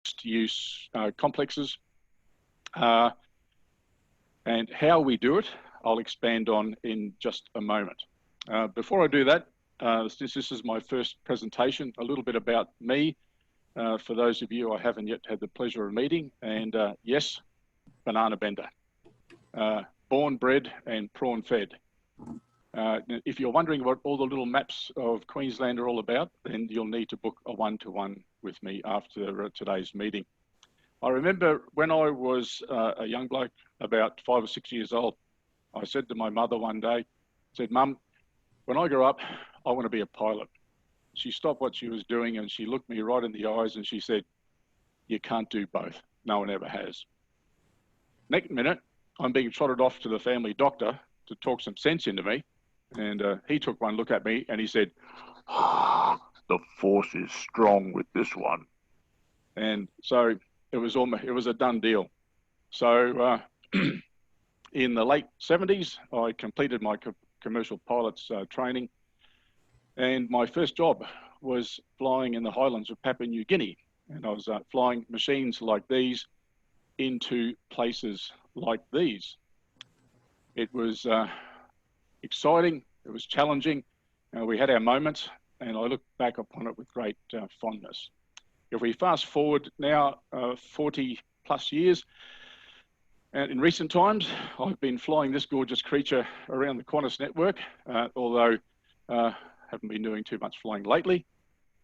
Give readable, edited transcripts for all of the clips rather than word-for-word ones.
mixed-use complexes. And how we do it, I'll expand on in just a moment. Before I do that, since this is my first presentation, a little bit about me. For those of you I haven't yet had the pleasure of meeting, and yes, banana bender. Born, bred, and prawn fed. If you're wondering what all the little maps of Queensland are all about, then you'll need to book a one-to-one with me after today's meeting. I remember when I was a young bloke, about 5 or 6 years old, I said to my mother one day, said, "Mum, when I grow up, I want to be a pilot." She stopped what she was doing and she looked me right in the eyes and she said, "You can't do both. No one ever has." Next minute, I'm being trotted off to the family doctor to talk some sense into me. And he took one look at me and he said, "The force is strong with this one." And so it was a done deal. So in the late 70s, I completed my commercial pilot's training. And my first job was flying in the highlands of Papua New Guinea. And I was flying machines like these into places like these. It was exciting, it was challenging. We had our moments, and I look back upon it with great fondness. If we fast forward now 40 plus years, and in recent times, I've been flying this gorgeous creature around the Qantas network, although haven't been doing too much flying lately.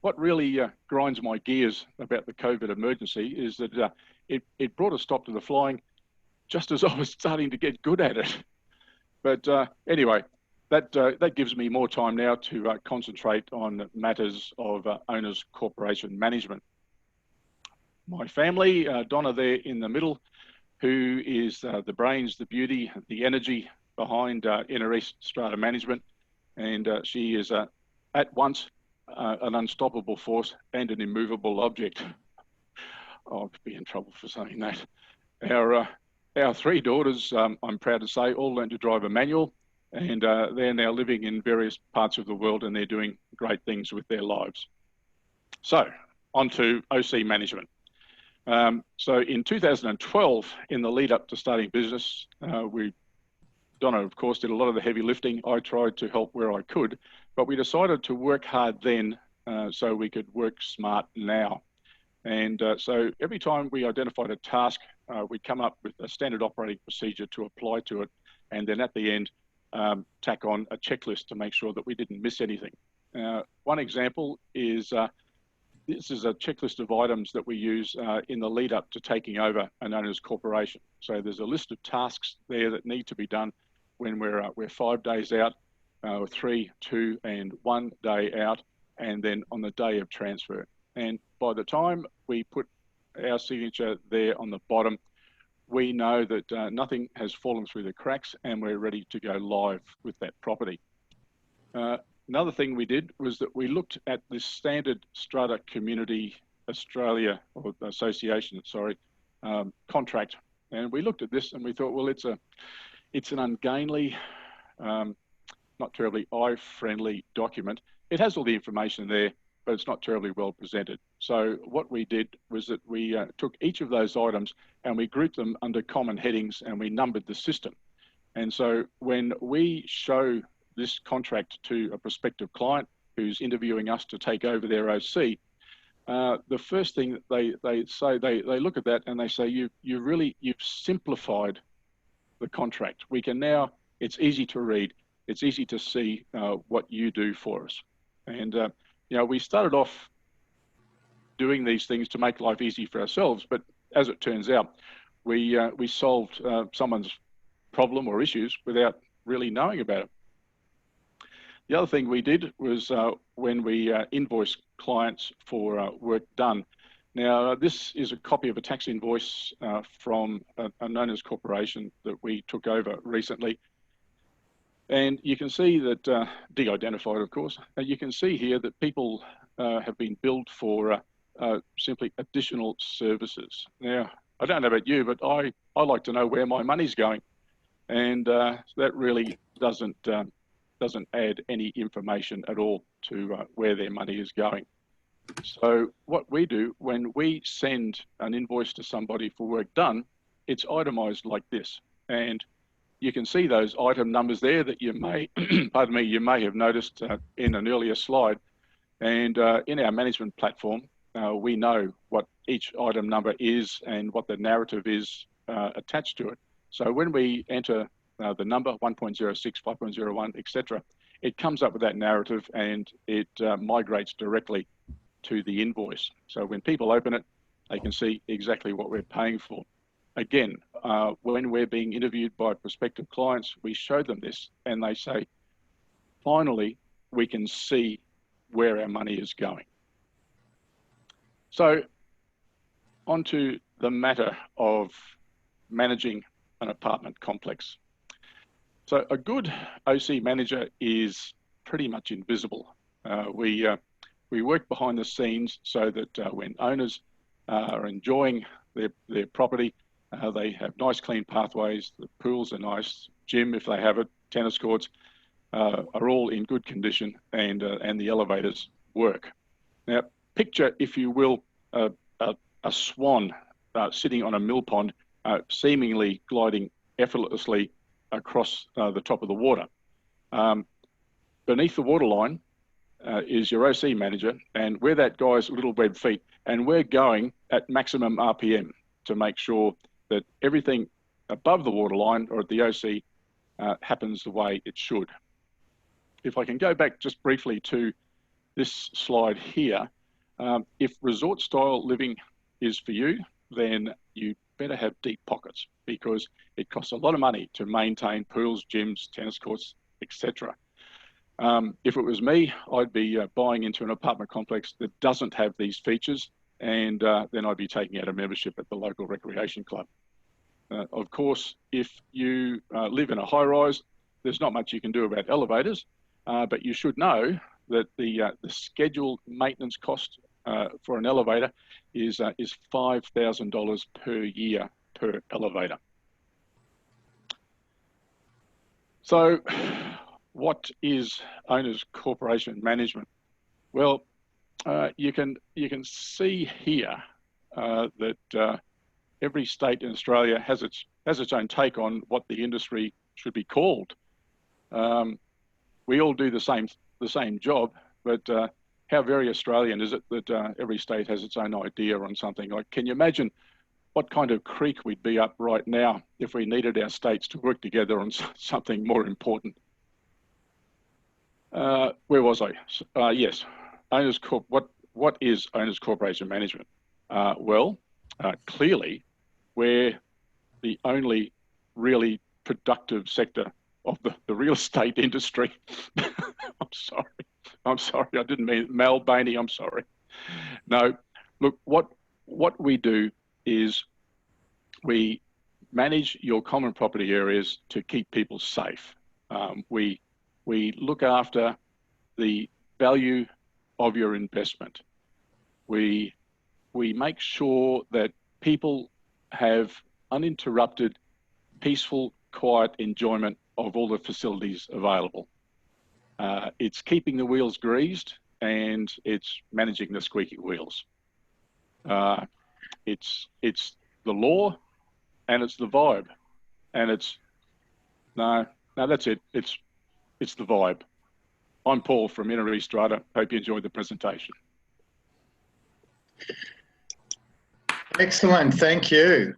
What really grinds my gears about the COVID emergency is that it brought a stop to the flying just as I was starting to get good at it. But anyway, that gives me more time now to concentrate on matters of owners corporation management. My family, Donna there in the middle, who is the brains, the beauty, the energy behind Inner East Strata Management. And she is at once an unstoppable force and an immovable object. I'll be in trouble for saying that. Our three daughters, I'm proud to say, all learned to drive a manual, and they're now living in various parts of the world and they're doing great things with their lives. So, on to OC management. So in 2012, in the lead up to starting business, Donna, of course, did a lot of the heavy lifting. I tried to help where I could, but we decided to work hard then so we could work smart now. And so every time we identified a task, we'd come up with a standard operating procedure to apply to it. And then at the end, tack on a checklist to make sure that we didn't miss anything. One example is, this is a checklist of items that we use in the lead up to taking over an owner's corporation. So there's a list of tasks there that need to be done when we're 5 days out, 3, 2, and 1 day out, and then on the day of transfer. And by the time we put our signature there on the bottom, we know that nothing has fallen through the cracks and we're ready to go live with that property. Another thing we did was that we looked at this standard Strata Community Australia, or Association, sorry, contract. And we looked at this and we thought, well, it's an ungainly, not terribly eye-friendly document. It has all the information there, but it's not terribly well presented. So what we did was that we took each of those items and we grouped them under common headings and we numbered the system. And so when we show this contract to a prospective client who's interviewing us to take over their OC, the first thing that they say, they look at that and they say, you've simplified the contract. We can now, it's easy to read, it's easy to see what you do for us. And you know, we started off doing these things to make life easy for ourselves, but as it turns out, we solved someone's problem or issues without really knowing about it. The other thing we did was when we invoice clients for work done. Now, this is a copy of a tax invoice from an owner's corporation that we took over recently. And you can see that, de-identified, of course, you can see here that people have been billed for simply additional services. Now, I don't know about you, but I like to know where my money's going. And that really doesn't add any information at all to where their money is going. So what we do when we send an invoice to somebody for work done, it's itemized like this. And you can see those item numbers there that you may, pardon me, you may have noticed in an earlier slide. And in our management platform, we know what each item number is and what the narrative is attached to it. So when we enter the number 1.06, 5.01, etc., it comes up with that narrative and it migrates directly to the invoice. So when people open it, they can see exactly what we're paying for. Again, when we're being interviewed by prospective clients, we show them this and they say, finally, we can see where our money is going. So onto the matter of managing an apartment complex. So a good OC manager is pretty much invisible. We work behind the scenes so that when owners are enjoying their property, they have nice clean pathways, the pools are nice, gym if they have it, tennis courts are all in good condition, and the elevators work. Now, picture, if you will, a swan sitting on a mill pond, seemingly gliding effortlessly across the top of the water. Beneath the waterline is your OC manager, and we're that guy's little web feet, and we're going at maximum RPM to make sure that everything above the waterline or at the OC happens the way it should. If I can go back just briefly to this slide here, if resort style living is for you, then you better have deep pockets because it costs a lot of money to maintain pools, gyms, tennis courts, etc. If it was me, I'd be buying into an apartment complex that doesn't have these features, and then I'd be taking out a membership at the local recreation club. Of course, if you live in a high-rise, there's not much you can do about elevators, but you should know that the scheduled maintenance cost for an elevator is $5,000 per year per elevator. So what is owners corporation management? Well, you can see here that every state in Australia has its own take on what the industry should be called. We all do the same job, but how very Australian is it that every state has its own idea on something? Like, can you imagine what kind of creek we'd be up right now if we needed our states to work together on something more important? Where was I? Yes, owners corp. What is owners corporation management? Well, clearly, we're the only really productive sector of the real estate industry. I'm sorry, I didn't mean Mal Bainey, I'm sorry. No, look, what we do is we manage your common property areas to keep people safe. We look after the value of your investment. We make sure that people have uninterrupted, peaceful, quiet enjoyment of all the facilities available. It's keeping the wheels greased, and it's managing the squeaky wheels. It's the law, and it's the vibe, and it's no, that's it. It's the vibe. I'm Paul from BNI Strata. Hope you enjoyed the presentation. Excellent, thank you.